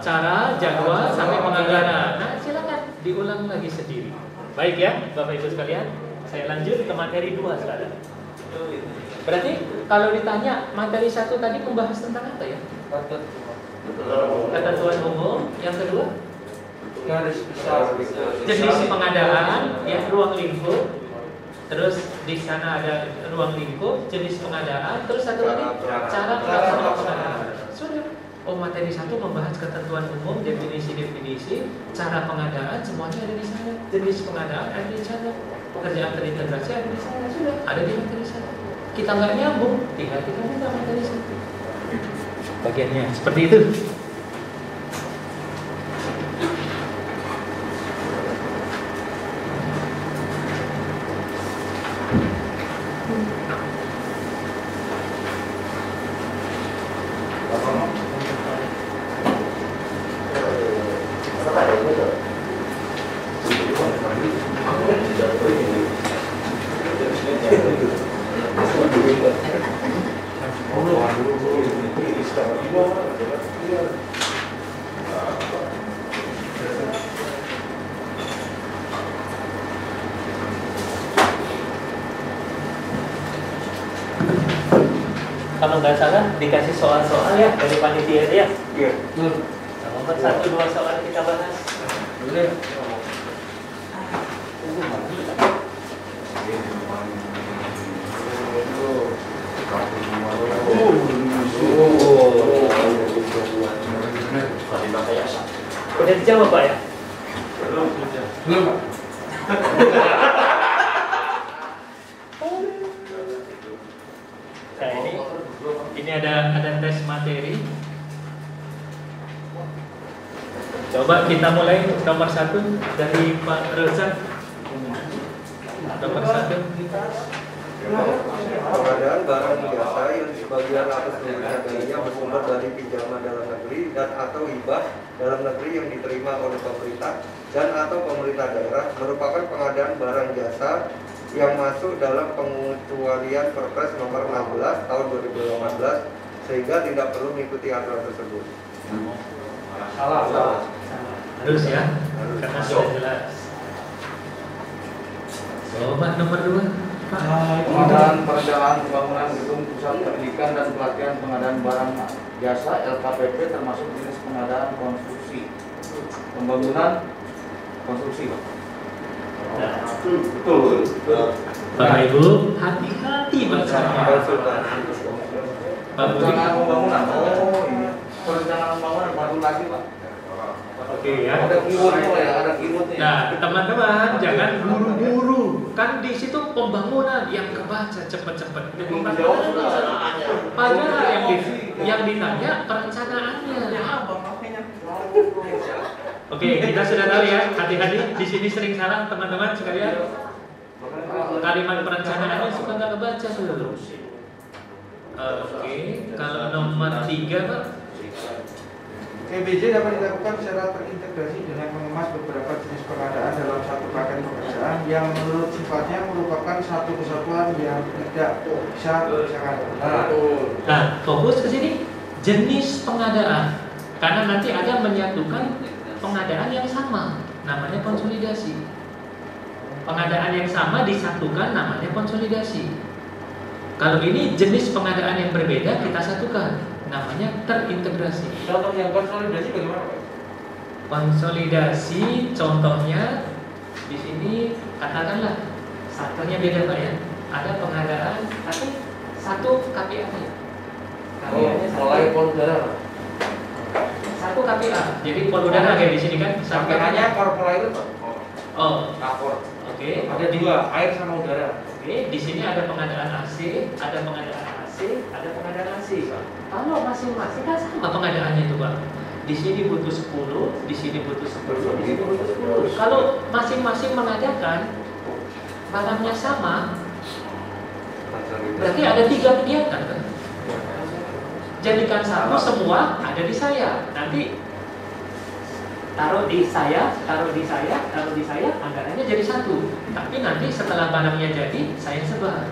cara, jadwal, sampai penganggaran. Nah, silakan diulang lagi sendiri. Baik ya, Bapak Ibu sekalian. Saya lanjut ke materi 2 sekarang. Berarti kalau ditanya materi 1 tadi membahas tentang apa ya? Ketentuan umum. Yang kedua, garis besar jenis pengadaan, ya, ruang lingkup. Terus di sana ada ruang lingkup, jenis pengadaan, terus satu lagi cara pelaksanaan pengadaan. Sudah. Oh, materi 1 membahas ketentuan umum, definisi-definisi, cara pengadaan, semuanya ada di sana. Jenis pengadaan ada di sana. Pekerjaan terintegrasi ada di sana. Sudah, ada di materi 1. Kita nggak nyambung, tinggal kita buka materi 1. Bagiannya seperti itu. Kalau nggak salah dikasih soal-soal ya dari panitia ya. Iya. Nomor 1, 2 soal kita bahas. Boleh. Udah dijawab Pak ya? Belum Pak. Nah ini ada tes materi. Coba kita mulai nomor 1 dari Pak Rozak. Nomor 1. Pengadaan barang jasa yang sebagian atas harganya bersumber dari pinjaman dalam negeri dan atau hibah dalam negeri yang diterima oleh pemerintah dan atau pemerintah daerah merupakan pengadaan barang jasa yang masuk dalam pengecualian Perpres nomor 16 tahun 2018 sehingga tidak perlu mengikuti aturan tersebut. Salah. Harus ya, karena sudah jelas. Coba nomor 2. Pengadaan perencanaan pembangunan gedung pusat pendidikan dan pelatihan pengadaan barang jasa LKPP termasuk jenis pengadaan konstruksi pembangunan konstruksi Pak. Nah, Betul. Bapak Ibu hati-hati bacanya. Perencanaan pembangunan. Oh ini perencanaan pembangunan baru lagi Pak. Oke ya. Ada keywordnya ya, ada keywordnya. Nah, teman-teman jangan buru-buru. Kan di situ pembangunan yang kebaca cepet-cepet. Padahal yang ditanya perencanaannya. Oke, kita sudah tahu ya. Hati-hati. Di sini sering salah teman-teman sekalian. Kalimat perencanaannya suka nggak kebaca dulu. Oke, kalau nomor 3 Pak. PBJ dapat dilakukan secara terintegrasi dengan mengemas beberapa jenis pengadaan dalam satu paket pekerjaan yang menurut sifatnya merupakan satu kesatuan yang tidak bisa terpisahkan. Nah, fokus ke sini jenis pengadaan. Karena nanti ada menyatukan pengadaan yang sama, namanya konsolidasi. Pengadaan yang sama disatukan, namanya konsolidasi. Kalau ini jenis pengadaan yang berbeda kita satukan, namanya terintegrasi. Contoh yang konsolidasi bagaimana Pak? Konsolidasi contohnya di sini katakanlah satunya beda Pak ya. Ada pengadaan tapi satu KPA-nya. Mulai poludan. Satu KPA. Jadi poludan kayak di sini kan. KPA-nya korporat itu Pak. Oh, Kapor. oke. Ada 2, air sama udara. Oke, di sini ada pengadaan AC, ada pengadaan AC, ada pengadaan AC. Kalau masing-masing kan sama pengadaannya itu Pak. Di sini butuh 10, di sini butuh 10, di sini butuh 10. Kalau masing-masing mengadakan barangnya sama, berarti ada 3 kegiatan kan? Jadikan satu semua ada di saya. Nanti taruh di saya, taruh di saya, taruh di saya, anggarannya jadi 1. Tapi nanti setelah barangnya jadi, saya sebar.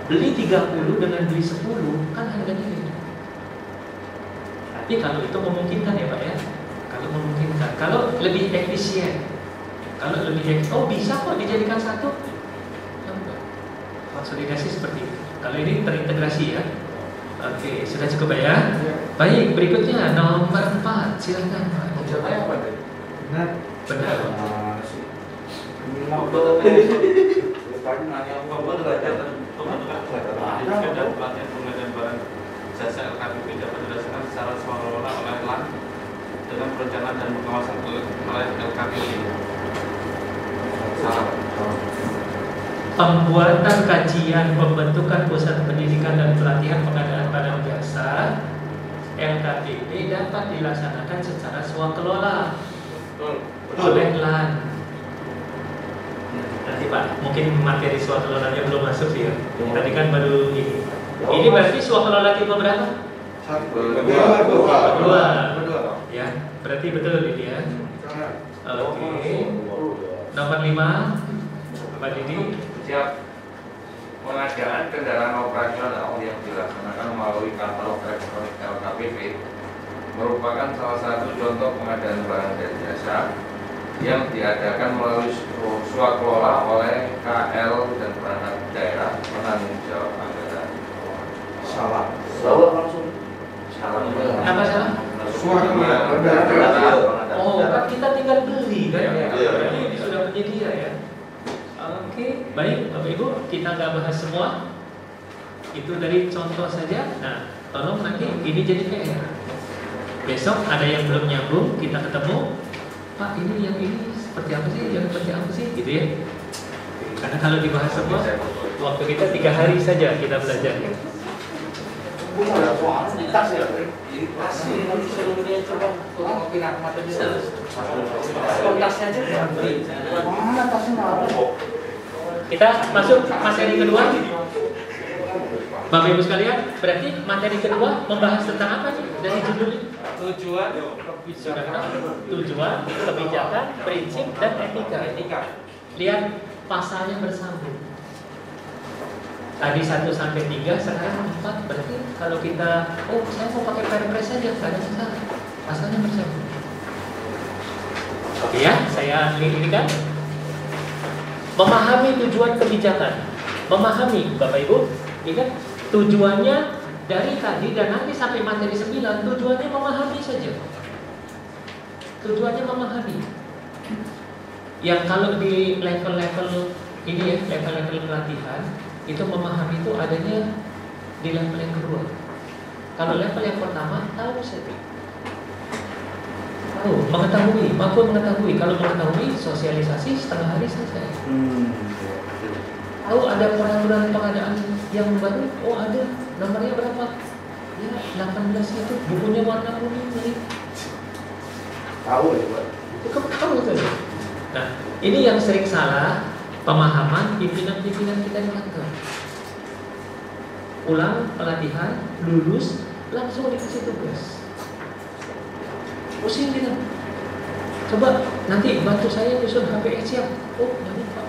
Beli 30 dengan beli 10 kan harganya beda. Nah, Tapi kalau itu memungkinkan ya Pak ya, kalau memungkinkan, kalau lebih efisien, oh bisa kok dijadikan satu. Konsolidasi seperti itu. Kalau ini terintegrasi ya. Oke, sudah cukup Pak ya. Baik, berikutnya nomor 4, silakan Pak. Jawabannya apa tadi? Benar. Tadi nanya pendidikan dan pelatihan pengadaan barang jasa LKPP dapat dilaksanakan secara sukarela oleh LAN dengan perencanaan dan pengawasan oleh LKPP. Salah. Pembuatan kajian pembentukan pusat pendidikan dan pelatihan pengadaan barang jasa LKPP dapat dilaksanakan secara swakelola oleh LAN. Nanti Pak, mungkin materi swakelolanya belum masuk sih ya. Tadi kan baru ini. Ini berarti swakelola tipe berapa? Kedua. Ya, berarti betul ini ya. Oke. Nomor 5, Pak Didi. Siap. Pengadaan kendaraan operasional yang dilaksanakan melalui katalog elektronik LKPP merupakan salah satu contoh pengadaan barang dan jasa yang diadakan melalui swakelola oleh KL dan perangkat daerah penanggung jawab anggaran. salah langsung Apa salah? Oh, kan kita tinggal beli kan? Berarti ini sudah penyedia ya. Oke, baik Bapak Ibu, kita nggak bahas semua. Itu dari contoh saja. Nah, tolong nanti ini jadi PR. Besok ada yang belum nyambung, kita ketemu. Pak, ini yang ini seperti apa sih? Yang seperti apa sih? Gitu ya. Karena kalau dibahas semua, waktu kita 3 hari saja kita belajar. Kita masuk materi kedua. Bapak Ibu sekalian, berarti materi kedua membahas tentang apa nih dari judulnya? Tujuan, kebijakan, prinsip, dan etika. Lihat pasalnya bersambung. Tadi 1 sampai 3, sekarang 4. Berarti kalau kita, saya mau pakai perpres saja, nggak ada masalah. Pasalnya bersambung. Oke ya, saya ini kan. Memahami tujuan kebijakan. Memahami, Bapak Ibu, ingat tujuannya dari tadi dan nanti sampai materi 9, tujuannya memahami saja. Tujuannya memahami. Yang kalau di level-level ini ya, level-level pelatihan, itu memahami itu adanya di level yang kedua. Kalau level yang pertama, tahu saja. Tahu, mengetahui, mampu mengetahui. Kalau mengetahui, sosialisasi setengah hari selesai. Tahu ada peraturan pengadaan yang baru? Oh ada, nomornya berapa? Ya 18 itu, bukunya warna kuning nih. tahu ya Pak. Cukup tahu saja. Nah, ini yang sering salah pemahaman pimpinan-pimpinan kita di kantor. Pulang pelatihan, lulus, langsung dikasih tugas. Pusing kita. Coba nanti bantu saya nyusun HPS siap. Oh, nanti Pak.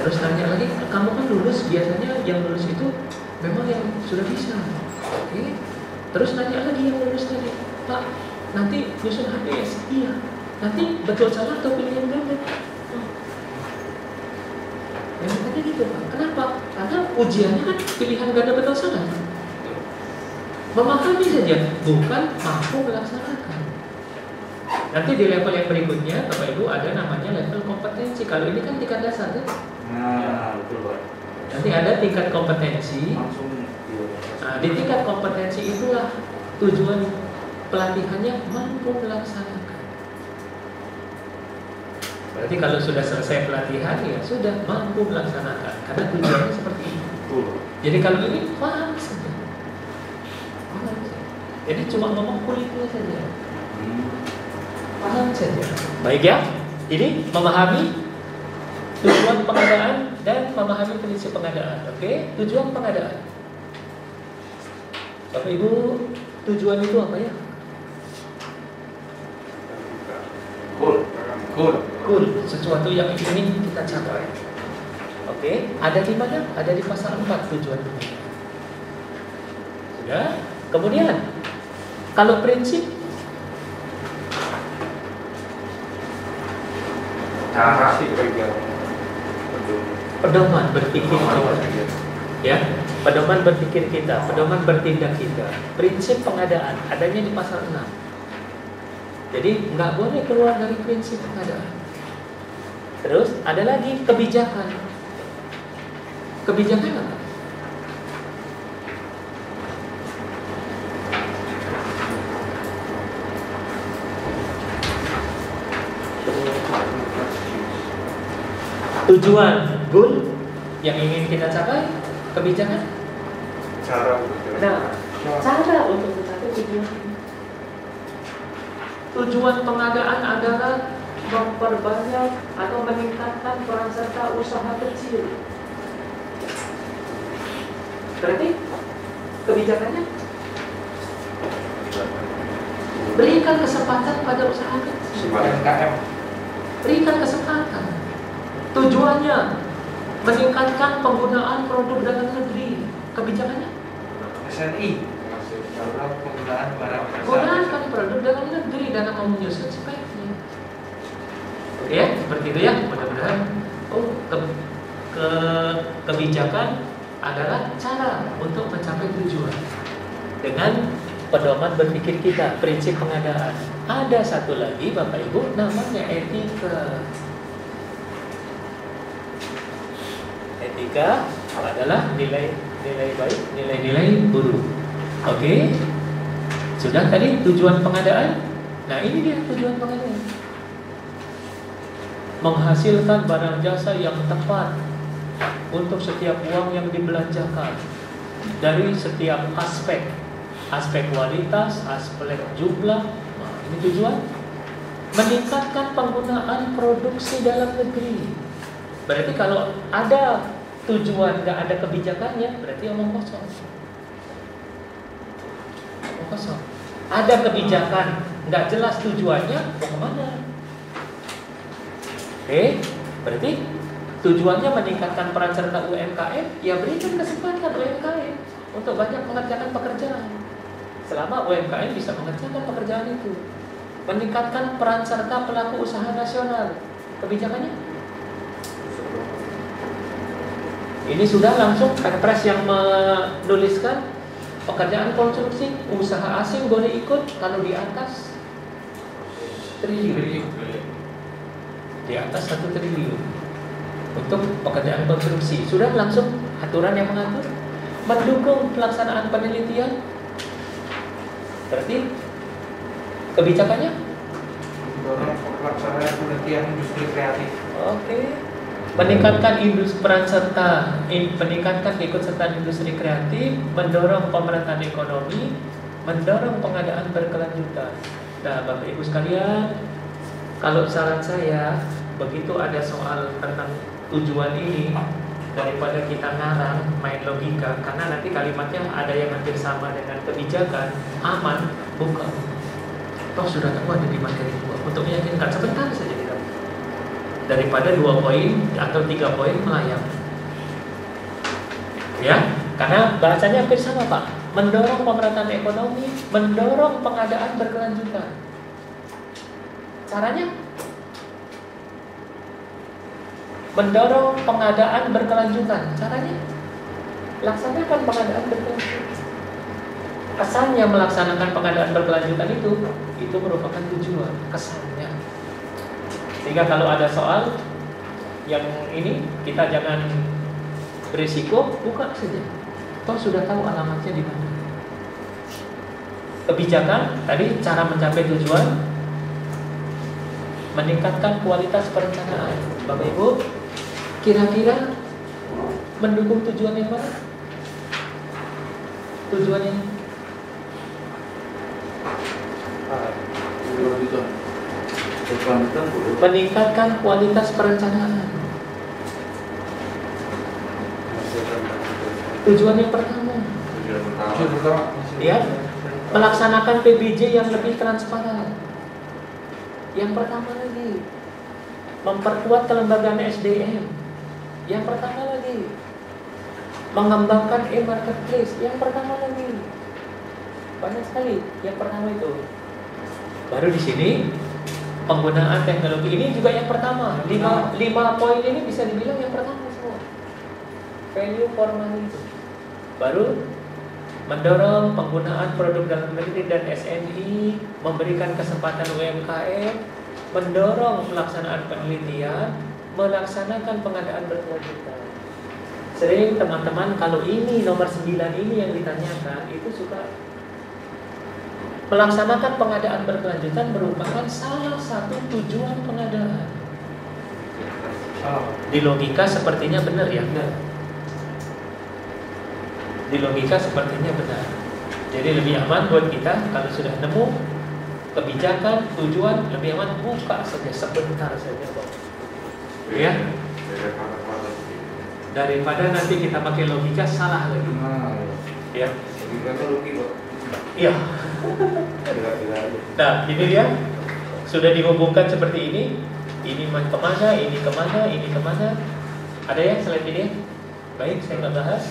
Terus tanya lagi, kamu kan lulus, biasanya yang lulus itu memang yang sudah bisa. Oke. Terus nanya lagi yang lulus tadi, Pak, nanti nyusun HPS. Iya. Nanti betul salah atau pilihan ganda? Memang tadi gitu Pak. Kenapa? Karena ujiannya kan pilihan ganda betul salah. Memahami saja, bukan mampu melaksanakan. Nanti di level yang berikutnya, Bapak Ibu, ada namanya level kompetensi. Kalau ini kan tingkat dasar kan? Nah, betul Pak. Nanti ada tingkat kompetensi. Langsung Nah, di tingkat kompetensi itulah tujuan pelatihannya mampu melaksanakan. Berarti kalau sudah selesai pelatihan, ya sudah mampu melaksanakan. Karena tujuannya seperti itu. Jadi kalau ini paham saja. Paham saja. Jadi cuma ngomong kulitnya saja. Paham saja. Baik ya. Ini memahami tujuan pengadaan dan memahami prinsip pengadaan. Oke, tujuan pengadaan. Bapak Ibu, tujuan itu apa ya? Cool, sesuatu yang ingin kita capai. Oke, ada di mana? Ada di pasal 4 tujuan pengadaan. Sudah. Kemudian Kalau prinsip, Cara pedoman berpikir kita, ya, pedoman berpikir kita, pedoman bertindak kita. Prinsip pengadaan adanya di pasal 6. Jadi nggak boleh keluar dari prinsip pengadaan. Terus ada lagi kebijakan. Kebijakan apa? Tujuan, goal yang ingin kita capai, kebijakan. Cara untuk Nah, cara untuk mencapai tujuan ini. Tujuan pengadaan adalah memperbanyak atau meningkatkan peran serta usaha kecil. Berarti kebijakannya berikan kesempatan pada usaha kecil. UMKM. Berikan kesempatan. Tujuannya meningkatkan penggunaan produk dalam negeri. Kebijakannya SNI. Dalam penggunaan barang jasa. gunakan produk dalam negeri dalam menyusun speknya. Ya, seperti itu ya. Mudah-mudahan kebijakan adalah cara untuk mencapai tujuan dengan pedoman berpikir kita, prinsip pengadaan. Ada satu lagi Bapak Ibu, namanya etika. Etika adalah nilai baik, nilai-nilai buruk. Oke, sudah tadi tujuan pengadaan. Nah ini dia tujuan pengadaan: menghasilkan barang jasa yang tepat untuk setiap uang yang dibelanjakan dari setiap aspek kualitas, aspek jumlah. Nah, ini tujuan. Meningkatkan penggunaan produksi dalam negeri. Berarti kalau ada tujuan nggak ada kebijakannya, berarti omong kosong. Omong kosong. Ada kebijakan, nggak jelas tujuannya, mau kemana? Oke, berarti tujuannya meningkatkan peran serta UMKM, ya berikan kesempatan UMKM untuk banyak mengerjakan pekerjaan. Selama UMKM bisa mengerjakan pekerjaan itu, meningkatkan peran serta pelaku usaha nasional. Kebijakannya ini sudah langsung Perpres yang menuliskan pekerjaan konstruksi usaha asing boleh ikut kalau di atas triliun. Di atas 1 triliun untuk pekerjaan konstruksi. Sudah langsung aturan yang mengatur. Mendukung pelaksanaan penelitian. Berarti kebijakannya Mendorong pelaksanaan penelitian industri kreatif. oke. Meningkatkan meningkatkan keikutsertaan industri kreatif, mendorong pemerataan ekonomi, mendorong pengadaan berkelanjutan. Nah, Bapak Ibu sekalian, kalau saran saya, begitu ada soal tentang tujuan ini, daripada kita ngarang main logika, karena nanti kalimatnya ada yang hampir sama dengan kebijakan, aman, buka. Toh sudah tahu ada di materi 2. Untuk meyakinkan sebentar saja kita. Daripada 2 poin atau 3 poin melayang. Ya, karena bahasanya hampir sama Pak. Mendorong pemerataan ekonomi, mendorong pengadaan berkelanjutan. Caranya mendorong pengadaan berkelanjutan. Caranya laksanakan pengadaan berkelanjutan. Kesannya melaksanakan pengadaan berkelanjutan itu merupakan tujuan, kesannya. Sehingga kalau ada soal yang ini, kita jangan berisiko, buka saja. Toh sudah tahu alamatnya di mana. Kebijakan tadi cara mencapai tujuan, meningkatkan kualitas perencanaan. Bapak Ibu, kira-kira mendukung tujuan yang mana? Tujuannya meningkatkan kualitas perencanaan. Tujuan yang pertama, ya, melaksanakan PBJ yang lebih transparan. Yang pertama lagi, memperkuat kelembagaan SDM. Yang pertama lagi, mengembangkan e-marketplace. Yang pertama lagi, Banyak sekali. Yang pertama itu. Baru di sini penggunaan teknologi ini juga yang pertama. 5 poin ini bisa dibilang yang pertama semua. Value for money itu. Baru mendorong penggunaan produk dalam negeri dan SNI, memberikan kesempatan UMKM, mendorong pelaksanaan penelitian, melaksanakan pengadaan berkelanjutan. Sering teman-teman kalau ini nomor 9 ini yang ditanyakan itu suka melaksanakan pengadaan berkelanjutan merupakan salah satu tujuan pengadaan. Di logika sepertinya benar ya. Di logika sepertinya benar. Jadi lebih aman buat kita kalau sudah nemu kebijakan, tujuan, lebih aman buka saja sebentar saja, Bang. Ya. Daripada nanti kita pakai logika salah lagi. Ya. Logikanya rugi, Pak. Iya. Nah, ini dia sudah dihubungkan seperti ini. Ini kemana, ini kemana, ini kemana. Ada ya slide ini? Baik, saya nggak bahas.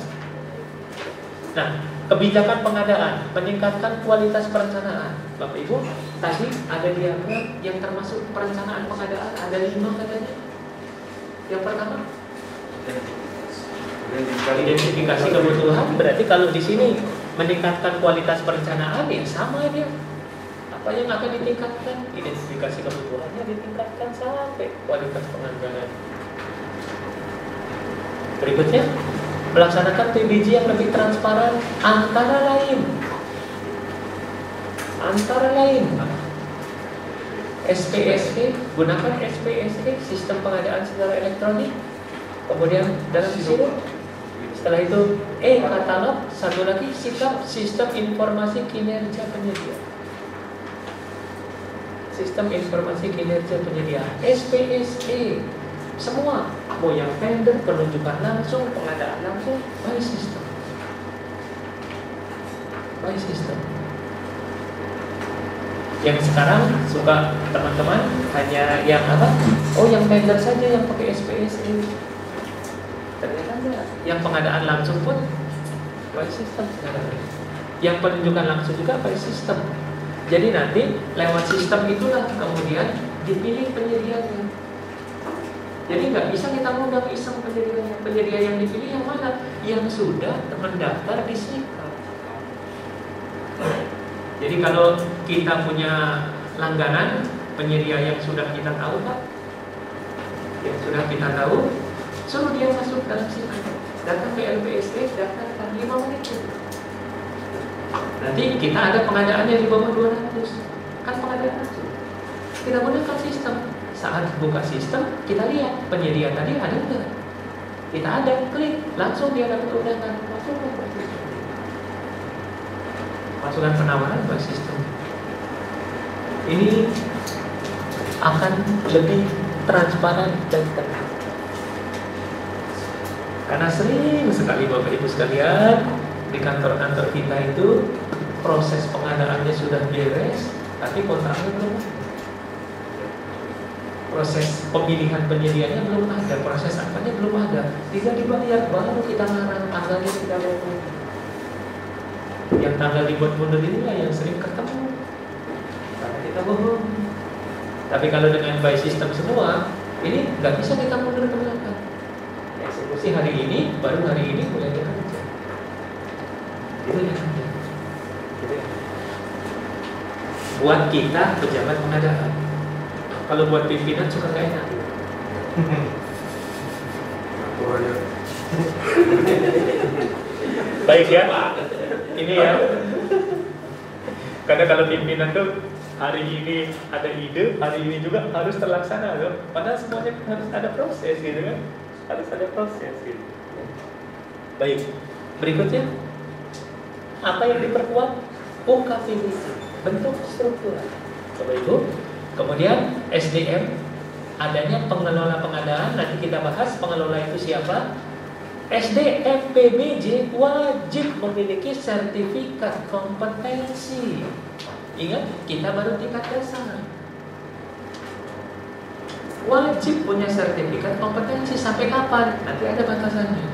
Nah, kebijakan pengadaan meningkatkan kualitas perencanaan. Bapak Ibu, tadi ada diagram yang termasuk perencanaan pengadaan ada 5 katanya. Yang pertama, identifikasi kebutuhan. Berarti kalau di sini meningkatkan kualitas perencanaan ya sama dia. Apa yang akan ditingkatkan? Identifikasi kebutuhannya ditingkatkan sampai kualitas penganggaran. Berikutnya, melaksanakan PBJ yang lebih transparan antara lain SPSE, gunakan SPSE, sistem pengadaan secara elektronik. Kemudian dalam sini setelah itu katalog, satu lagi sistem informasi kinerja penyedia. Sistem informasi kinerja penyedia SPSE. Semua, mau yang tender, penunjukan langsung, pengadaan langsung, by system. Yang sekarang suka teman-teman hanya yang apa? Oh, yang tender saja yang pakai SPSE. Ternyata enggak. Yang pengadaan langsung pun by system sekarang. Yang penunjukan langsung juga by system. Jadi nanti lewat sistem itulah kemudian dipilih penyedianya. Jadi nggak bisa kita ngundang iseng penyedianya. Penyedia yang dipilih yang mana? Yang sudah mendaftar di SIKA. Jadi kalau kita punya langganan penyedia yang sudah kita tahu, Pak, suruh dia masuk dalam SIKA. Datang ke LPSE, daftarkan 5 menit. Nanti kita ada pengadaannya di bawah 200. Kan pengadaan langsung. Kita gunakan sistem. Saat buka sistem, kita lihat penyedia tadi ada enggak. Kita ada, klik, langsung dia dapat undangan. Masukkan penawaran by sistem. Ini akan lebih transparan dan tenang. Karena sering sekali Bapak Ibu sekalian di kantor-kantor kita itu proses pengadaannya sudah beres, tapi kontraknya belum. Proses pemilihan penyediaannya belum ada, proses apanya belum ada. Tidak dibayar, baru kita ngarang tanggalnya kita buat mundur. Yang tanggal dibuat mundur inilah yang sering ketemu. Karena kita bohong. Tapi kalau dengan by system semua, ini nggak bisa kita mundur ke belakang. Eksekusi hari ini, baru hari ini mulai bekerja. Itu yang ada. Buat kita pejabat pengadaan. Kalau buat pimpinan suka gak enak. Baik ya. Ini ya. Karena kalau pimpinan tuh hari ini ada ide, hari ini juga harus terlaksana loh. Padahal semuanya harus ada proses gitu kan. Harus ada proses gitu. Baik. Berikutnya, apa yang diperkuat? UKVBC, bentuk struktural. Bapak Ibu. Kemudian SDM, adanya pengelola pengadaan. Nanti kita bahas pengelola itu siapa. SDM PBJ wajib memiliki sertifikat kompetensi. Ingat, kita baru tingkat dasar. Wajib punya sertifikat kompetensi. Sampai kapan? Nanti ada batasannya.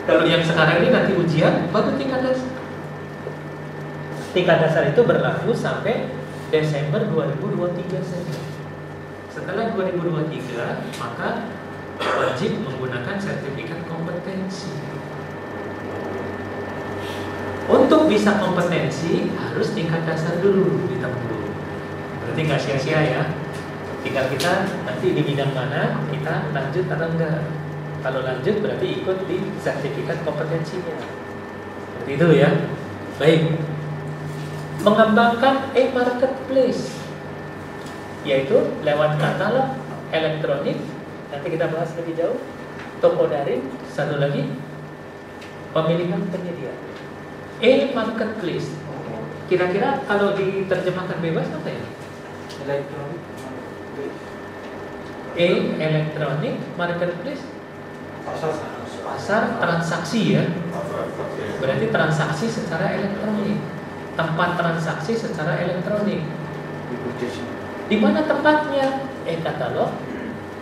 Kalau yang sekarang ini nanti ujian baru tingkat dasar. tingkat dasar itu berlaku sampai Desember 2023 saja. Setelah 2023, maka wajib menggunakan sertifikat kompetensi. Untuk bisa kompetensi harus tingkat dasar dulu ditempuh. Berarti nggak sia-sia ya. Tinggal kita nanti di bidang mana kita lanjut atau enggak. Kalau lanjut berarti ikut di sertifikat kompetensinya. Seperti itu ya. Baik. Mengembangkan e-marketplace, yaitu lewat katalog elektronik. Nanti kita bahas lebih jauh. Toko daring, satu lagi pemilihan penyedia. E-marketplace. Kira-kira kalau diterjemahkan bebas apa ya? Elektronik. E-elektronik marketplace. Pasar transaksi ya. Berarti transaksi secara elektronik. Tempat transaksi secara elektronik. Di mana tempatnya?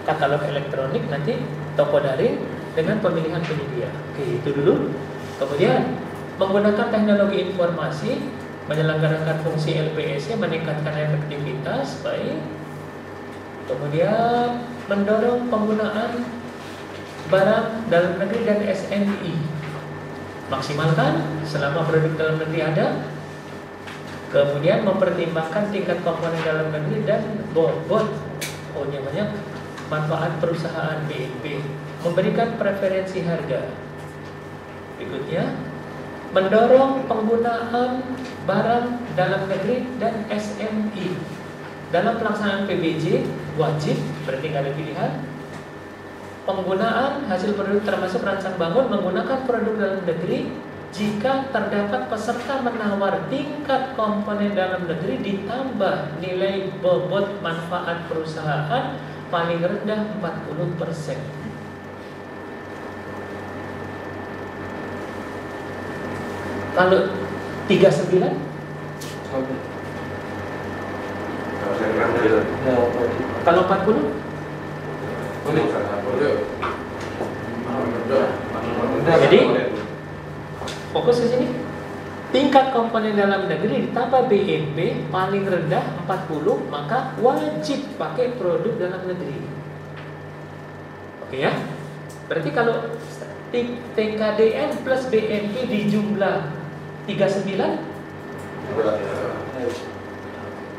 Katalog elektronik, nanti toko daring dengan pemilihan penyedia. Oke, itu dulu. Kemudian menggunakan teknologi informasi, menyelenggarakan fungsi LPS, meningkatkan efektivitas, baik. Kemudian mendorong penggunaan barang dalam negeri dan SNI. Maksimalkan selama produk dalam negeri ada. Kemudian mempertimbangkan tingkat komponen dalam negeri dan bobot banyak manfaat perusahaan BNP. Memberikan preferensi harga. Berikutnya, mendorong penggunaan barang dalam negeri dan SNI. Dalam pelaksanaan PBJ wajib, berarti nggak ada pilihan. Penggunaan hasil produk termasuk rancang bangun menggunakan produk dalam negeri jika terdapat peserta menawar tingkat komponen dalam negeri ditambah nilai bobot manfaat perusahaan paling rendah 40%. Kalau 39? Kalau 40? Jadi fokus ke sini. Tingkat komponen dalam negeri ditambah BNP paling rendah 40, maka wajib pakai produk dalam negeri. Oke ya. Berarti kalau TKDN plus BNP di jumlah 39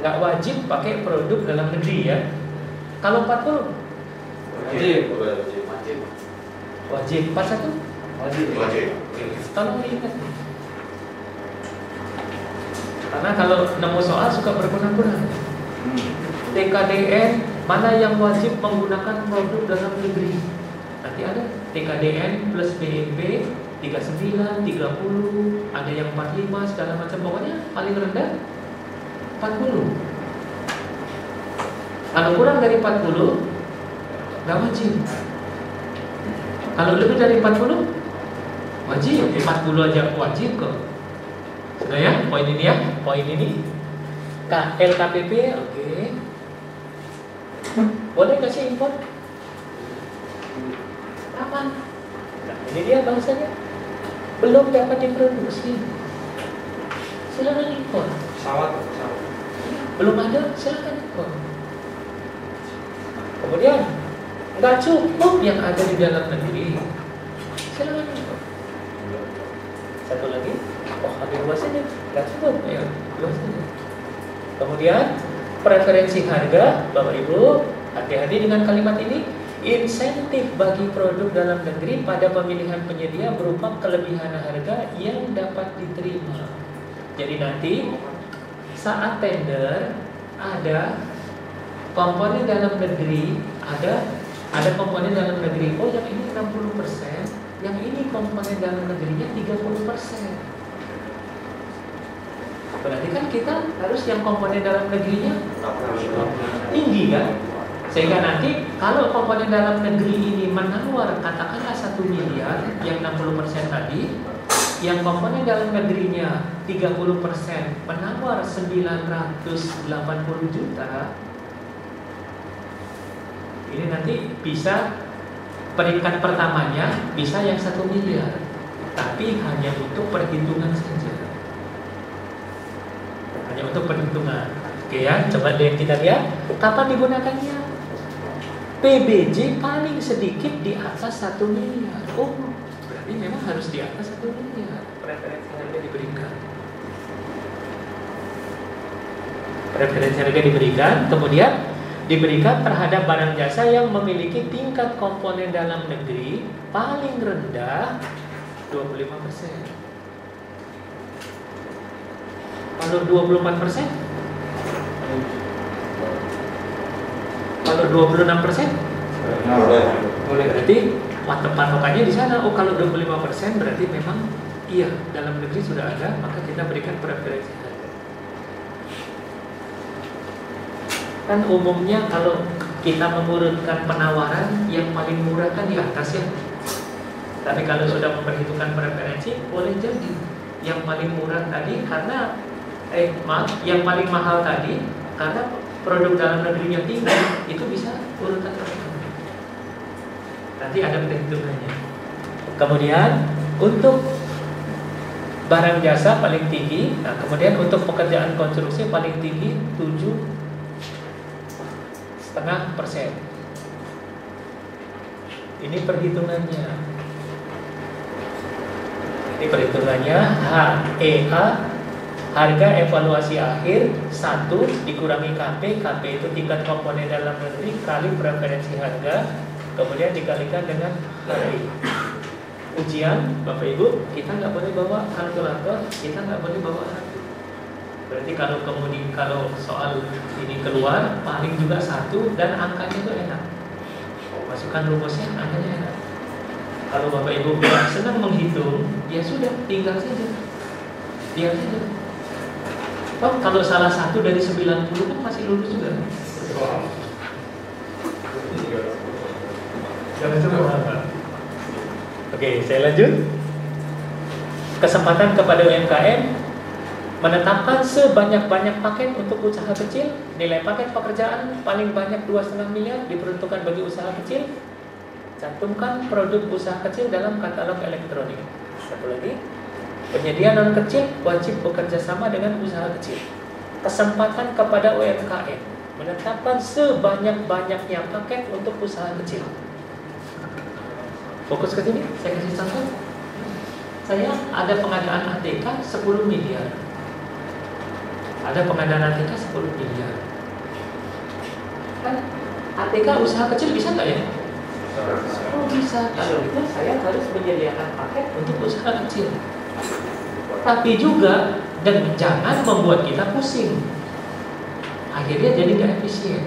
nggak wajib pakai produk dalam negeri ya. Kalau 40 wajib 41 wajib. Tolong diingat. Karena kalau nemu soal suka berguna-guna. TKDN mana yang wajib menggunakan produk dalam negeri? Nanti ada TKDN plus BNP 39, 30, ada yang 45 segala macam, pokoknya paling rendah 40. Kalau kurang dari 40 nggak wajib. Kalau lebih dari 40 wajib. 40 aja wajib kok. Sudah ya, poin ini ya, poin ini. LKPP, oke. Boleh kasih impor? Kapan? Nah, ini dia bahasanya. Belum dapat diproduksi, silakan impor. Pesawat. Belum ada, silakan impor. Kemudian nggak cukup yang ada di dalam negeri, silakan impor. Satu lagi, ada luas aja, nggak cukup ya, luas aja. Kemudian preferensi harga, Bapak Ibu hati-hati dengan kalimat ini. Insentif bagi produk dalam negeri pada pemilihan penyedia berupa kelebihan harga yang dapat diterima. Jadi nanti saat tender ada komponen dalam negeri, ada komponen dalam negeri. Oh, yang ini 60%, yang ini komponen dalam negerinya 30%. Berarti kan kita harus yang komponen dalam negerinya tinggi kan? Sehingga nanti kalau komponen dalam negeri ini menawar katakanlah 1 miliar yang 60% tadi, yang komponen dalam negerinya 30% menawar 980 juta, ini nanti bisa peringkat pertamanya bisa yang 1 miliar, tapi hanya untuk perhitungan saja. hanya untuk perhitungan. Oke ya, coba deh kita lihat kapan digunakannya. PBJ paling sedikit di atas 1 miliar. Oh, berarti memang harus di atas 1 miliar. Preferensi harga diberikan. Preferensi harga diberikan, kemudian diberikan terhadap barang jasa yang memiliki tingkat komponen dalam negeri paling rendah 25%. Kalau 24%? Kalau 26%? Boleh. Berarti patokannya di sana. Oh, kalau 25% berarti memang iya, dalam negeri sudah ada, maka kita berikan preferensi harga. Kan umumnya kalau kita mengurutkan penawaran, yang paling murah kan di atas ya. Tapi kalau sudah memperhitungkan preferensi, boleh jadi yang paling murah tadi karena yang paling mahal tadi karena produk dalam negerinya tinggi, itu bisa urutan pertama. Nanti ada perhitungannya. Kemudian untuk barang jasa paling tinggi, nah kemudian untuk pekerjaan konstruksi paling tinggi 7,5%. Ini perhitungannya. Ini perhitungannya HEA, harga evaluasi akhir 1 dikurangi KP. KP itu tingkat komponen dalam negeri kali preferensi harga, kemudian dikalikan dengan HI. Ujian, Bapak Ibu, kita nggak boleh bawa kalkulator, kita nggak boleh bawa HI. Berarti kalau soal ini keluar paling juga 1 dan angkanya itu enak. Masukkan rumusnya, angkanya enak. Kalau Bapak Ibu senang menghitung, ya sudah, tinggal saja. Diam saja. Oh, kalau salah 1 dari 90 kan masih lulus juga. Oke, saya lanjut. Kesempatan kepada UMKM menetapkan sebanyak-banyak paket untuk usaha kecil. Nilai paket pekerjaan paling banyak 2,5 miliar diperuntukkan bagi usaha kecil. Cantumkan produk usaha kecil dalam katalog elektronik. Satu lagi, penyedia non kecil wajib bekerja sama dengan usaha kecil. Kesempatan kepada UMKM menetapkan sebanyak-banyaknya paket untuk usaha kecil. Fokus ke sini, saya kasih contoh. Saya ada pengadaan ATK 10 miliar. Ada pengadaan ATK 10 miliar. Kan ATK usaha kecil bisa nggak ya? Oh bisa. Kalau itu saya harus menyediakan paket untuk usaha kecil. Tapi juga dan jangan membuat kita pusing. Akhirnya jadi nggak efisien.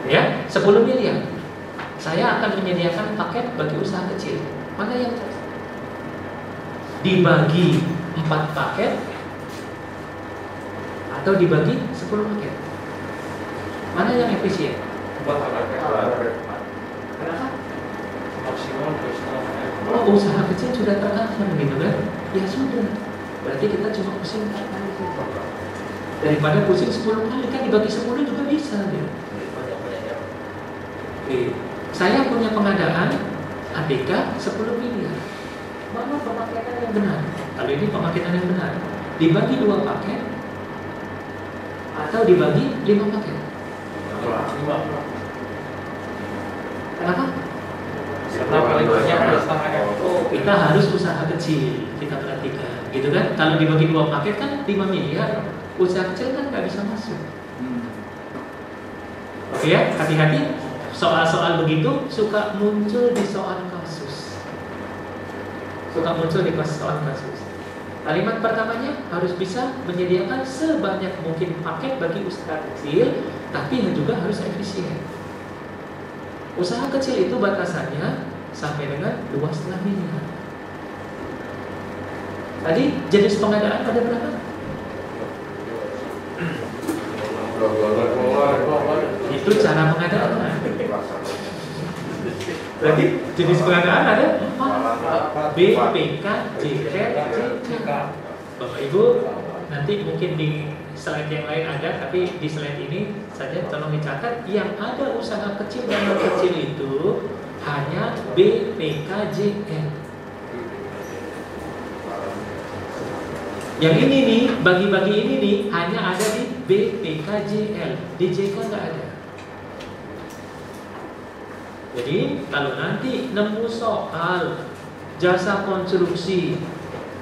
Ya, 10 miliar. Saya akan menyediakan paket bagi usaha kecil. Mana yang cocok? Dibagi 4 paket atau dibagi 10 paket? Mana yang efisien? 4 paket. Kenapa? Maksimal 2,5. Oh, usaha kecil sudah tercover gitu kan? Ya sudah. Berarti kita cuma pusing 4 kali saja. Daripada pusing 10 kali, kan dibagi 10 juga bisa gitu. Oke. Saya punya pengadaan ATK 10 miliar. Mana pemaketan yang benar? Kalau ini pemaketan yang benar, dibagi 2 paket atau dibagi 5 paket? 5. Kenapa? Karena paling banyak setengahnya. Oh, kita harus usaha kecil, kita perhatikan, gitu kan? Kalau dibagi 2 paket kan 5 miliar, usaha kecil kan nggak bisa masuk. Oke ya, hati-hati. Soal-soal begitu suka muncul di soal kasus. Soal kasus. Kalimat pertamanya harus bisa menyediakan sebanyak mungkin paket bagi usaha kecil, tapi juga harus efisien. Usaha kecil itu batasannya sampai dengan 2,5 miliar. Tadi jenis pengadaan ada berapa? Itu cara pengadaan. Berarti jenis pengadaan ada 4: B, PK, JK, JK. Bapak Ibu nanti mungkin di slide yang lain ada, tapi di slide ini saja tolong dicatat. Yang ada usaha kecil dan non kecil itu hanya B, PK, JK. Yang ini nih, bagi-bagi ini nih hanya ada di BPKJL, di JK nggak ada. Jadi kalau nanti nemu soal jasa konstruksi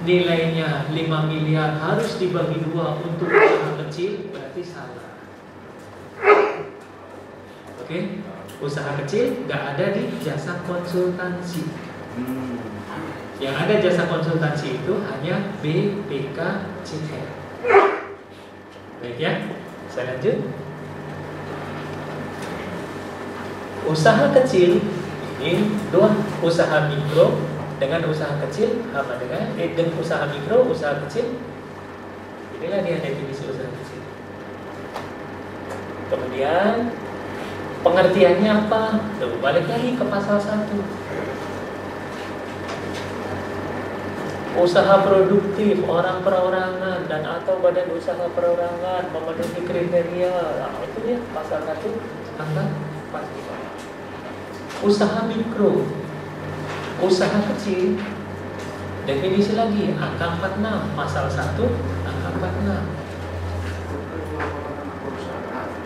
nilainya 5 miliar harus dibagi 2 untuk usaha kecil, berarti salah. Oke, usaha kecil nggak ada di jasa konsultansi. Yang ada jasa konsultansi itu hanya BPKJL. Baik ya, saya lanjut. Usaha kecil ini dua, usaha mikro dengan usaha kecil sama dengan usaha mikro, usaha kecil. Inilah dia definisi usaha kecil. Kemudian pengertiannya apa? Tuh, balik lagi ke pasal 1. Usaha produktif orang perorangan dan atau badan usaha perorangan memenuhi kriteria. Nah, itu dia pasal 1 angka 45. Usaha mikro, usaha kecil, definisi lagi angka 46, pasal 1 angka 46.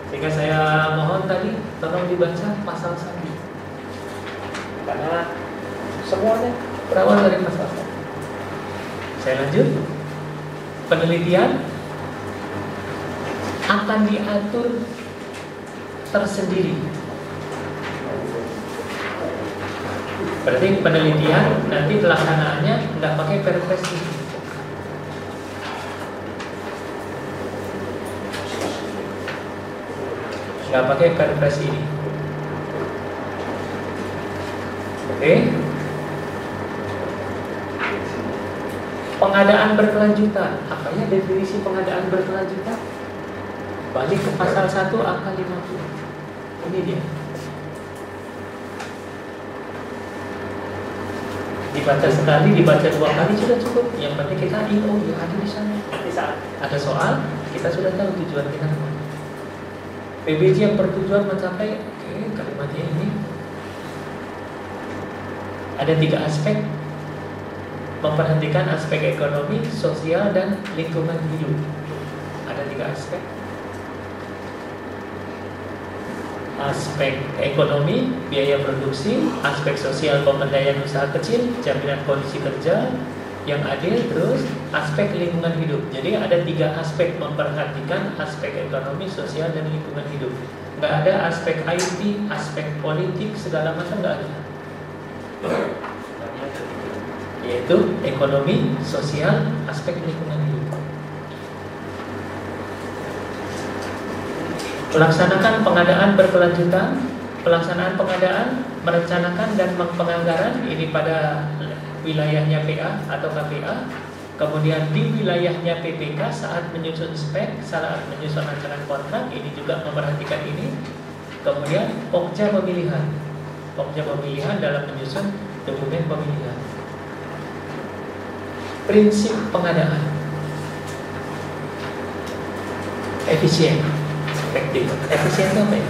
Sehingga saya mohon tadi tolong dibaca pasal 1, karena semuanya berawal dari pasal 1. Saya lanjut. Penelitian akan diatur tersendiri. Berarti penelitian nanti pelaksanaannya nggak pakai perpres ini. Nggak pakai perpres ini. Oke. Pengadaan berkelanjutan. Apa ya definisi pengadaan berkelanjutan? Balik ke pasal 1 angka 50. Ini dia. Dibaca sekali, dibaca 2 kali sudah cukup. Yang penting kita oh ya ada di sana. Di saat ada soal, kita sudah tahu tujuan kita kemana. PBJ yang bertujuan mencapai kalimatnya ini. Ada 3 aspek. Memperhatikan aspek ekonomi, sosial, dan lingkungan hidup. Ada 3 aspek. Aspek ekonomi, biaya produksi. Aspek sosial, pemberdayaan usaha kecil, jaminan kondisi kerja yang adil. Terus aspek lingkungan hidup. Jadi ada 3 aspek memperhatikan aspek ekonomi, sosial, dan lingkungan hidup. Nggak ada aspek IT, aspek politik, segala macam nggak ada. Yaitu ekonomi, sosial, aspek lingkungan hidup. Melaksanakan pengadaan berkelanjutan. Pelaksanaan pengadaan, merencanakan dan penganggaran ini pada wilayahnya PA atau KPA. Kemudian di wilayahnya PPK saat menyusun spek, saat menyusun rancangan kontrak, ini juga memperhatikan ini. Kemudian pokja pemilihan. Pokja pemilihan dalam menyusun dokumen pemilihan. Prinsip pengadaan efisien, efektif. Efisien itu apa ya?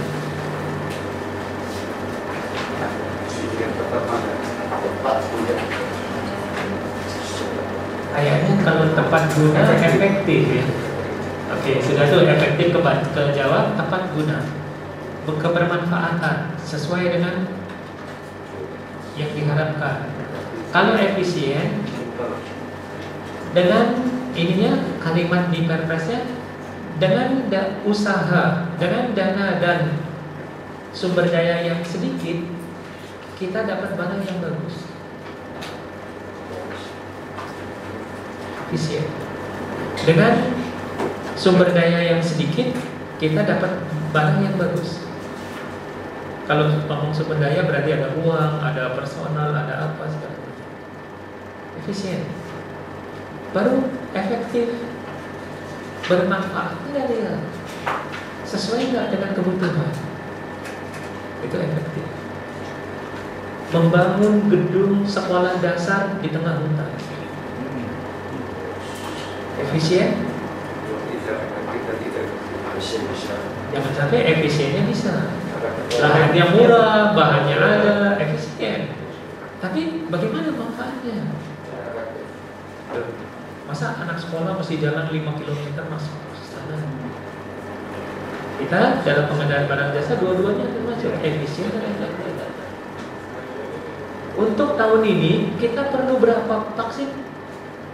Kayaknya kalau tepat guna efektif ya. Oke, sudah tuh efektif kejawab tepat guna. Kebermanfaatan sesuai dengan yang diharapkan. Kalau efisien dengan ininya kalimat di perpresnya, dengan usaha, dengan dana dan sumber daya yang sedikit, kita dapat barang yang bagus. Efisien. Dengan sumber daya yang sedikit, kita dapat barang yang bagus. Kalau ngomong sumber daya berarti ada uang, ada personal, ada apa segala macam. Efisien. Baru efektif, bermanfaat enggak dia, sesuai enggak dengan kebutuhan, itu efektif. Membangun gedung sekolah dasar di tengah hutan, efisien. Jangan sampai efisiennya bisa, lahannya murah, bahannya ada, efisien. Tapi bagaimana manfaatnya? Masa anak sekolah mesti jalan 5 km masuk ke sana? Kita dalam pengadaan barang jasa dua-duanya termasuk efisien dan efektif. Untuk tahun ini kita perlu berapa vaksin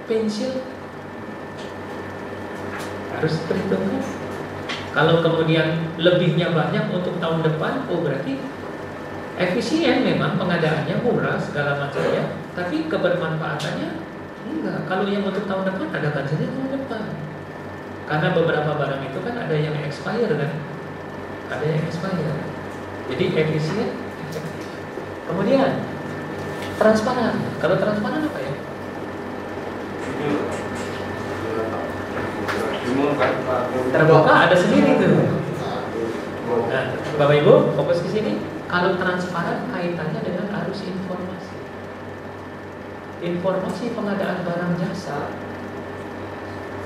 pensil? Harus perhitungkan. Kalau kemudian lebihnya banyak untuk tahun depan, oh berarti efisien memang pengadaannya murah segala macamnya, tapi kebermanfaatannya enggak. Kalau yang untuk tahun depan adakan saja tahun depan. Karena beberapa barang itu kan ada yang expire kan, ada yang expire. Jadi efisien, efektif. Kemudian transparan. Kalau transparan apa ya? Terbuka ada sendiri tuh. Nah, Bapak Ibu fokus ke sini. Kalau transparan kaitannya dengan arus informasi. Informasi pengadaan barang jasa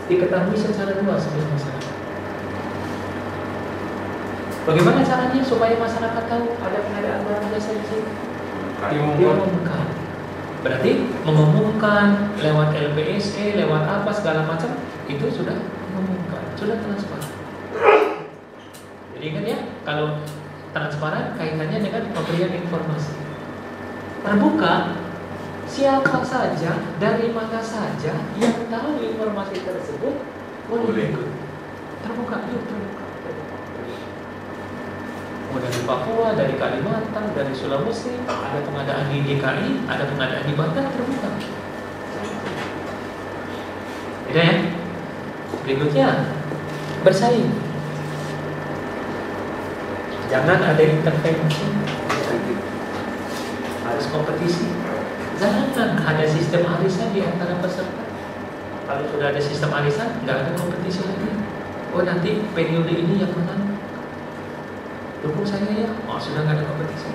diketahui secara luas oleh masyarakat. Bagaimana caranya supaya masyarakat tahu ada pengadaan barang jasa di sini? Diumumkan. Berarti mengumumkan lewat LPSE, lewat apa segala macam itu sudah mengumumkan, sudah transparan. Jadi ingat ya, kalau transparan kaitannya dengan pemberian informasi. Terbuka, siapa saja, dari mana saja yang tahu informasi tersebut boleh ikut. Terbuka, yuk terbuka. Mau dari Papua, dari Kalimantan, dari Sulawesi, ada pengadaan di DKI, ada pengadaan di Banten, terbuka. Beda ya? Berikutnya, bersaing. Jangan ada intervensi, harus kompetisi. Jangan ada sistem arisan di antara peserta. Kalau sudah ada sistem arisan, nggak ada kompetisi lagi. Oh nanti periode ini yang menang, dukung saya ya. Oh sudah nggak ada kompetisi.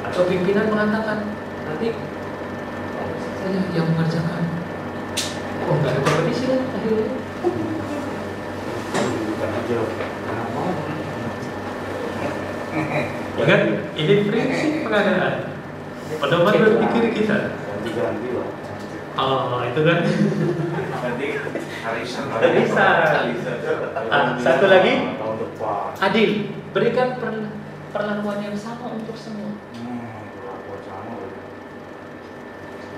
Atau pimpinan mengatakan nanti saya yang mengerjakan. Oh nggak ada kompetisi lagi akhirnya. Ya kan? Ini prinsip pengadaan. Pedoman berpikir kita. Oh, itu kan. Nanti arisan. Satu lagi, adil. Berikan perlakuan yang sama untuk semua.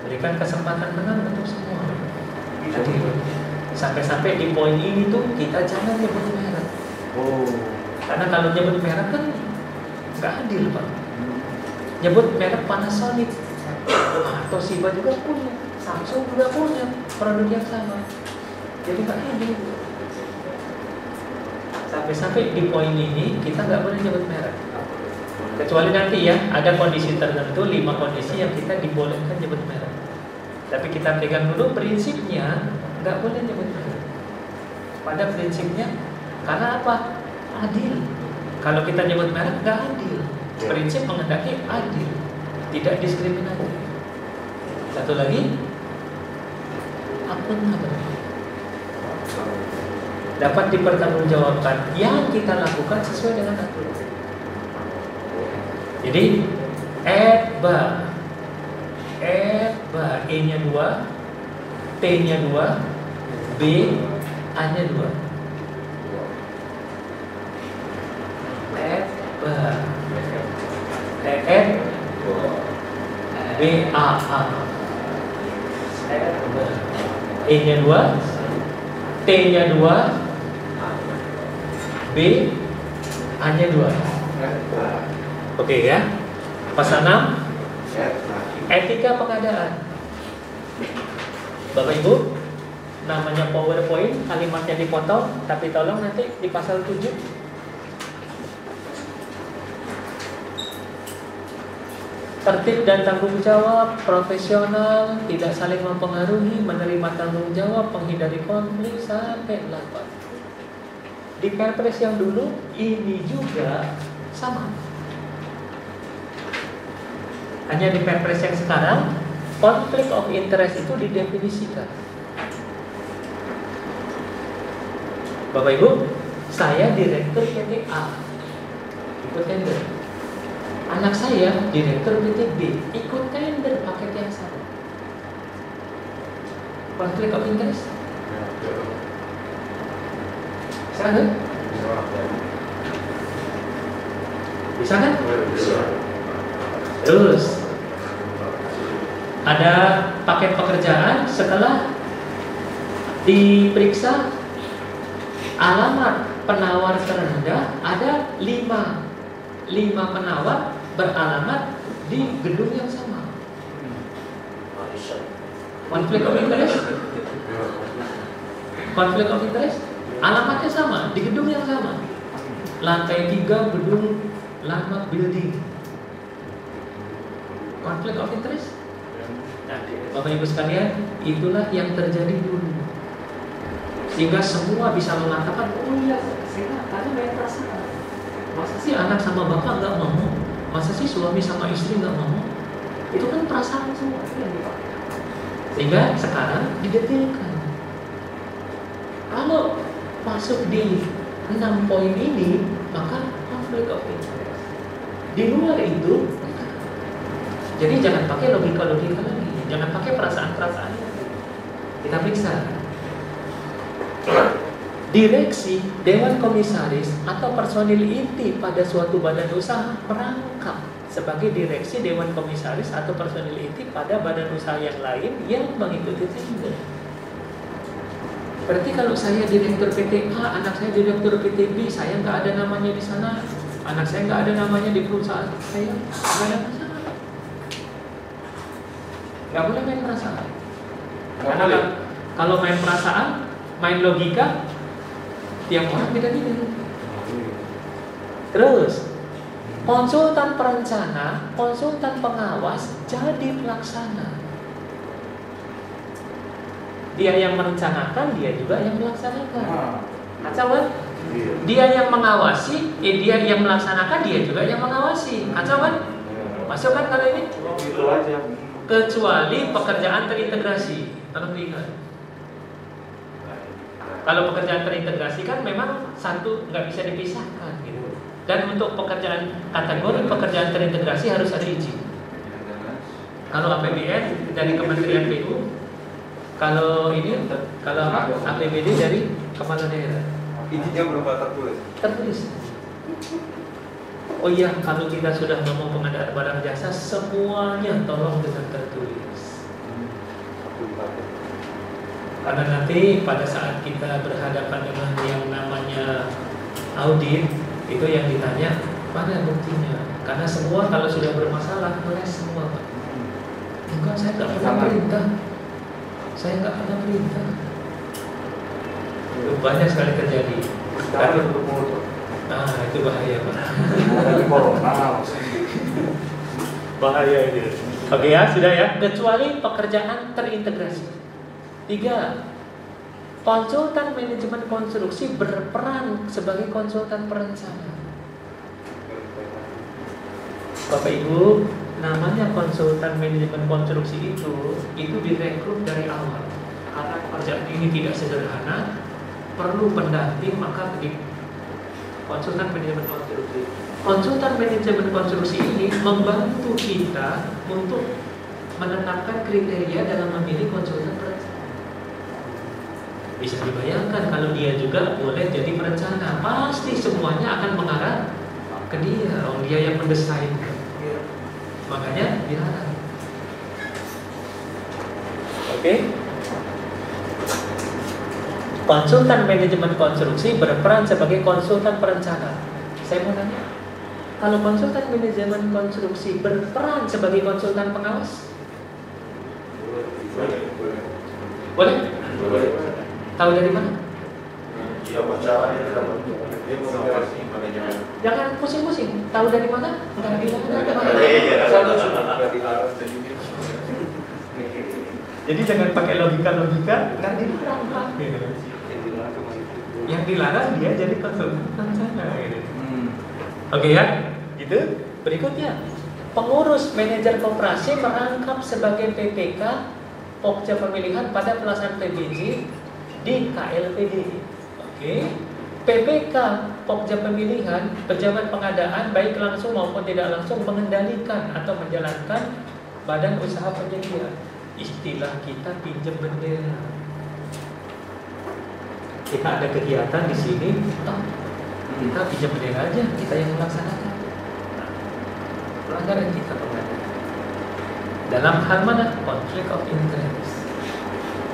Berikan kesempatan menang untuk semua. Adil. Sampai-sampai di poin ini tuh kita jangan nyebut merek. Karena kalau nyebut merek kan nggak adil Pak. Nyebut merek Panasonic, Toshiba juga punya, Samsung juga punya produk yang sama. Jadi nggak adil. Sampai-sampai di poin ini kita nggak boleh nyebut merek. Kecuali nanti ya ada kondisi tertentu, 5 kondisi yang kita dibolehkan nyebut merek. Tapi kita pegang dulu prinsipnya nggak boleh nyebut merek. Pada prinsipnya, karena apa? Adil. Kalau kita nyebut merek nggak adil. Prinsip menghendaki adil, tidak diskriminatif. Satu lagi, akuntabel. Dapat dipertanggungjawabkan yang kita lakukan sesuai dengan aturan. Jadi, EBA, E-nya 2, T-nya 2, B, A-nya 2. EBA, B-A-A, E-nya 2, T-nya 2, B, A-nya 2. Oke ya. Pasal 6, etika pengadaan. Bapak Ibu, namanya PowerPoint, kalimatnya dipotong, tapi tolong nanti di pasal 7 tertib dan tanggung jawab, profesional, tidak saling mempengaruhi, menerima tanggung jawab, menghindari konflik, sampai 8. Di Perpres yang dulu ini juga sama. Hanya di Perpres yang sekarang konflik of interest itu didefinisikan. Bapak Ibu, saya direktur PT A, ikut tender. Anak saya direktur PT B, ikut tender paket yang sama. Konflik of interest Bisa kan? Bisa kan? Terus ada paket pekerjaan setelah diperiksa alamat penawar terendah ada 5 penawar beralamat di gedung yang sama. Konflik of interest? Konflik of interest? Alamatnya sama, di gedung yang sama. Lantai 3 gedung Landmark Building. Konflik of interest? Nah, Bapak Ibu sekalian, itulah yang terjadi dulu. Sehingga semua bisa mengatakan, oh iya, saya tadi main perasaan. Masa sih anak sama bapak nggak mau? Masa sih suami sama istri nggak mau? Itu kan perasaan semua. Sehingga sekarang didetilkan. Kalau masuk di 6 poin ini, maka konflik of interest. Di luar itu, jadi jangan pakai logika-logika lagi, jangan pakai perasaan-perasaan. Kita periksa. Direksi, dewan komisaris, atau personil inti pada suatu badan usaha merangkap sebagai direksi, dewan komisaris, atau personil inti pada badan usaha yang lain yang mengikuti tender. Berarti kalau saya direktur PT A, anak saya direktur PT B, saya nggak ada namanya di sana, anak saya nggak ada namanya di perusahaan saya, nggak ada masalah. Nggak boleh main perasaan. Karena kalau main perasaan, main logika, tiap orang beda-beda. Terus, konsultan perencana, konsultan pengawas jadi pelaksana. Dia yang merencanakan, dia juga yang melaksanakan. Kacau kan? Dia yang mengawasi, dia yang melaksanakan, dia juga yang mengawasi. Kacau kan? Masuk kan kalau ini? Itu aja. Kecuali pekerjaan terintegrasi. Tolong diingat. Kalau pekerjaan terintegrasi kan memang satu nggak bisa dipisahkan gitu. Dan untuk pekerjaan kategori pekerjaan terintegrasi harus ada izin. Kalau APBN dari Kementerian PU, kalau ini kalau APBD dari kepala daerah. Izinnya berapa tertulis? Tertulis. Oh iya, kalau kita sudah ngomong pengadaan barang jasa, semuanya tolong dengan tertulis. Karena nanti pada saat kita berhadapan dengan yang namanya audit, itu yang ditanya, mana buktinya? Karena semua kalau sudah bermasalah, ngeles semua Pak. Enggak, saya nggak pernah perintah. Saya nggak pernah perintah. Itu banyak sekali terjadi. Tapi, itu bahaya Pak. Bahaya ini. Oke ya, sudah ya. Kecuali pekerjaan terintegrasi. 3. Konsultan manajemen konstruksi berperan sebagai konsultan perencana. Bapak Ibu, namanya konsultan manajemen konstruksi itu direkrut dari awal. Karena pekerjaan ini tidak sederhana, perlu pendamping, maka di konsultan manajemen konstruksi. Konsultan manajemen konstruksi ini membantu kita untuk menetapkan kriteria dalam memilih konsultan perencana. Bisa dibayangkan kalau dia juga boleh jadi perencana, pasti semuanya akan mengarah ke dia. Dia yang mendesain. Makanya dilarang. Oke. Konsultan manajemen konstruksi berperan sebagai konsultan perencana. Saya mau nanya, kalau konsultan manajemen konstruksi berperan sebagai konsultan pengawas, boleh? Tahu dari mana? Jangan pusing-pusing. Tahu dari mana? Enggak bilang dari mana. Jadi jangan pakai logika-logika. Enggak dilarang. Yang dilarang dia jadi konsultan sana. Oke ya, gitu. Berikutnya, pengurus manajer koperasi merangkap sebagai PPK Pokja Pemilihan pada pelaksanaan PBJ di KLPD. Oke. PPK Pokja Pemilihan, pejabat pengadaan baik langsung maupun tidak langsung mengendalikan atau menjalankan badan usaha penyedia. Istilah kita pinjam bendera. kita ada kegiatan di sini, kita pinjam bendera aja, kita yang melaksanakan. Nah, pelanggaran kita pengadaan. Dalam hal mana? Conflict of interest.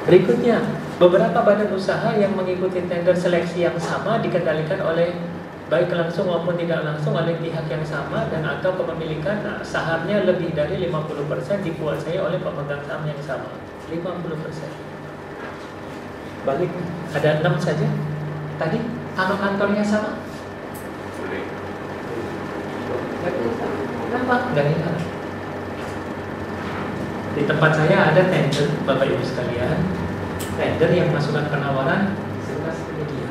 Berikutnya, beberapa badan usaha yang mengikuti tender seleksi yang sama dikendalikan oleh baik langsung maupun tidak langsung oleh pihak yang sama dan atau kepemilikan sahamnya lebih dari 50% dikuasai oleh pemegang saham yang sama. 50%. Balik, ada 6 saja. Tadi, kalau kantornya sama? Boleh. Kenapa? Nggak enak. Di tempat saya ada tender, Bapak Ibu sekalian, tender yang masukkan penawaran 11 media.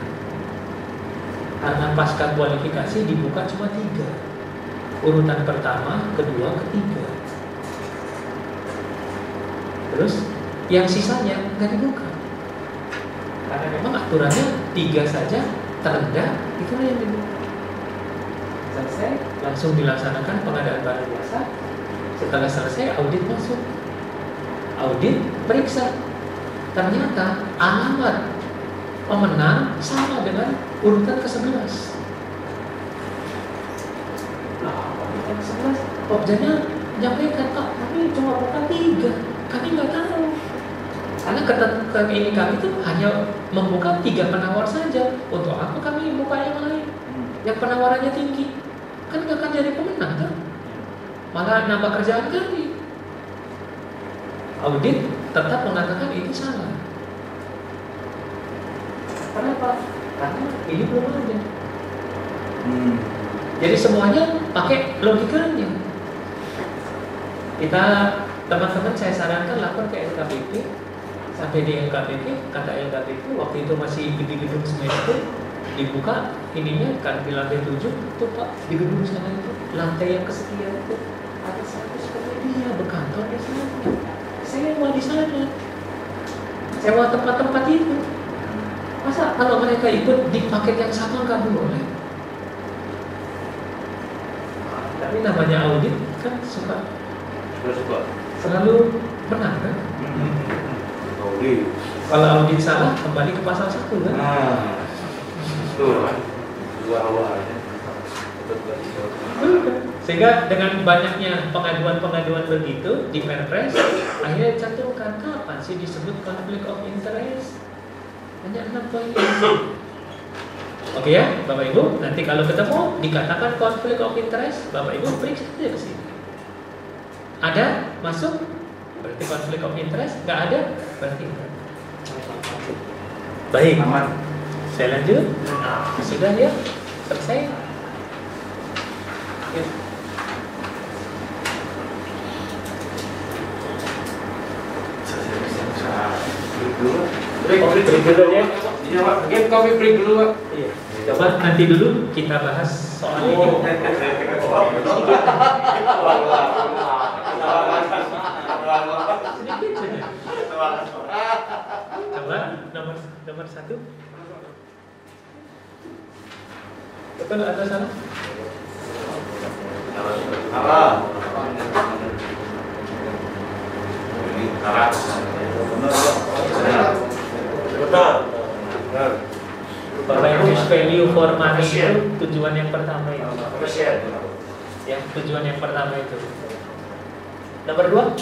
Karena pasca kualifikasi dibuka cuma 3. Urutan pertama, kedua, ketiga. Terus yang sisanya nggak dibuka. Karena memang aturannya 3 saja terendah, itulah yang dibuka. Selesai, langsung dilaksanakan pengadaan barang jasa. Setelah selesai, audit masuk. Audit periksa, ternyata alamat pemenang sama dengan urutan ke-11. Nah, urutan ke-11 Pokjanya menyampaikan, kami cuma buka 3, kami nggak tahu. Karena ketentuan ini kami itu hanya membuka 3 penawar saja. Untuk apa kami buka yang lain yang penawarannya tinggi? Kan nggak akan jadi pemenang kan? Malah nambah kerjaan kami. Audit tetap mengatakan itu salah. Kenapa? Karena ini belum ada. Jadi semuanya pakai logikanya. Kita, teman-teman, saya sarankan lapor ke LKPP. Sampai di LKPP, kata LKPP waktu itu masih di gedung semester, dibuka ininya kan di lantai 7 tuh Pak, di gedung sana itu lantai yang kesekian itu ada 100 pemedia berkantor di sana. Saya mau di sana, sewa tempat-tempat itu. Masa kalau mereka ikut di paket yang sama nggak boleh? Tapi namanya audit kan suka selalu benar kan? Kalau audit salah kembali ke pasal 1 kan? Sehingga dengan banyaknya pengaduan-pengaduan begitu di Perpres, akhirnya cantumkan kapan sih disebut conflict of interest? Hanya 6 poin. Oke ya, Bapak Ibu, nanti kalau ketemu dikatakan conflict of interest, Bapak Ibu periksa saja ke sini. Ada masuk, berarti conflict of interest. Nggak ada, berarti enggak. Baik, aman. Saya lanjut. Sudah ya, selesai. Ya. Break dulu ya. Iya Pak, game coffee break dulu Pak. Iya. Coba nanti dulu kita bahas soal ini. Sedikit saja. Coba nomor 1. Betul atau salah? Salah. Ini salah. Betul. Bapak Ibu, value for money itu tujuan yang pertama itu. Ya, tujuan yang pertama itu. Nomor 2.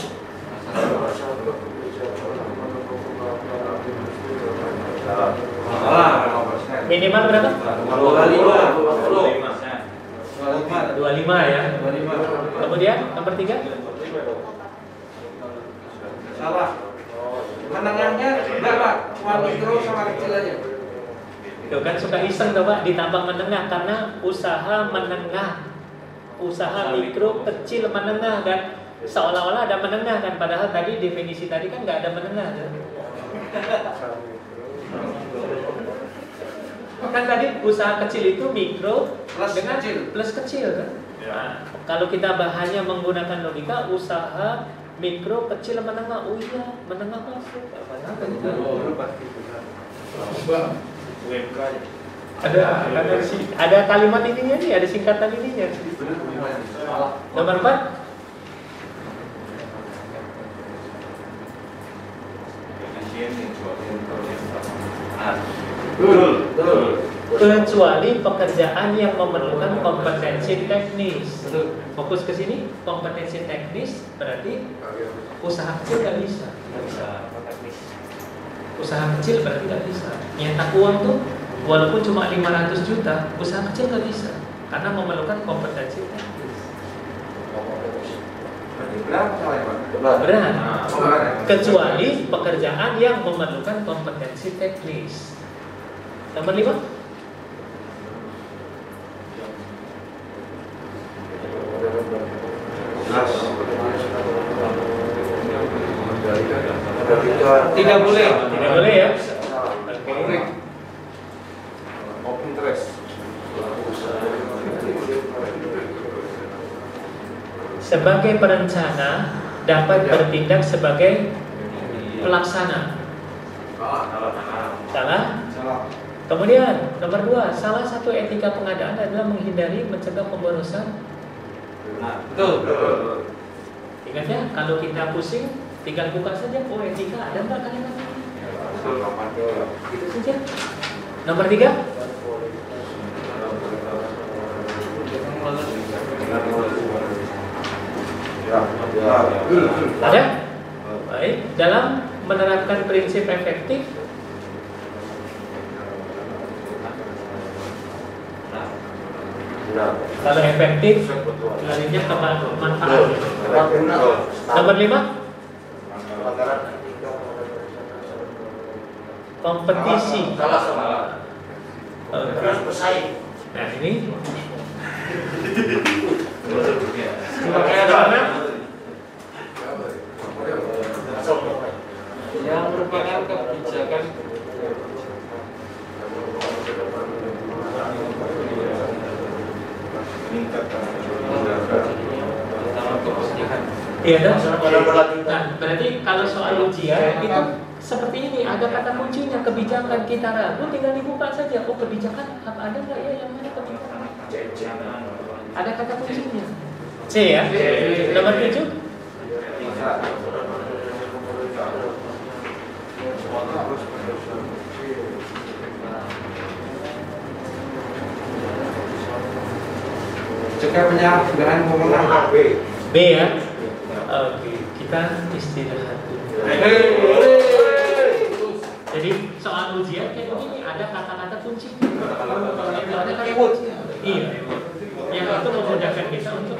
Minimal berapa? 25 ya. Kemudian nomor 3. Salah. Menengahnya enggak Pak, cuma mikro sama kecil aja. Tuh kan suka iseng tuh Pak ditambah menengah karena usaha menengah, usaha mikro, kecil, menengah kan seolah-olah ada menengah kan padahal tadi definisi tadi kan nggak ada menengah kan? Kan tadi usaha kecil itu mikro Plus dengan kecil. plus kecil kan? Nah, kalau kita bahannya menggunakan logika usaha mikro, kecil, menengah, oh iya menengah masuk. Ada kalimat ininya nih, ada singkatan ininya. Nomor 4. Kecuali pekerjaan yang memerlukan kompetensi teknis. Fokus ke sini, kompetensi teknis berarti usaha kecil nggak bisa. Usaha kecil berarti nggak bisa. Nyetak uang tuh walaupun cuma 500 juta, usaha kecil nggak bisa karena memerlukan kompetensi teknis. Berat. Kecuali pekerjaan yang memerlukan kompetensi teknis. Nomor 5. Tidak boleh. Tidak boleh ya. Oke. Open interest. Sebagai perencana dapat bertindak sebagai pelaksana. Salah? Kemudian nomor 2, salah satu etika pengadaan adalah menghindari mencegah pemborosan. Betul. Ingat ya, kalau kita pusing tinggal buka saja, oh etika ada nggak kalimat ini? Itu saja. Nomor 3. Ada? Baik, dalam menerapkan prinsip efektif kalau efektif larinya ke manfaat. Nomor 5. Kompetisi. Nah ini yang merupakan kebijakan iya kan? Nah, berarti kalau soal ujian itu seperti ini, ada kata kuncinya kebijakan, kita ragu tinggal dibuka saja. Oh kebijakan ada nggak ya, yang mana kebijakan? Ada kata kuncinya. C ya. Nomor 7. Cegah penyalahgunaan wewenang. B ya. Oke, kita istirahat dulu. Jadi soal ujian kayak begini ada kata-kata kunci. Ada kata kunci. Iya. Yang itu memudahkan kita untuk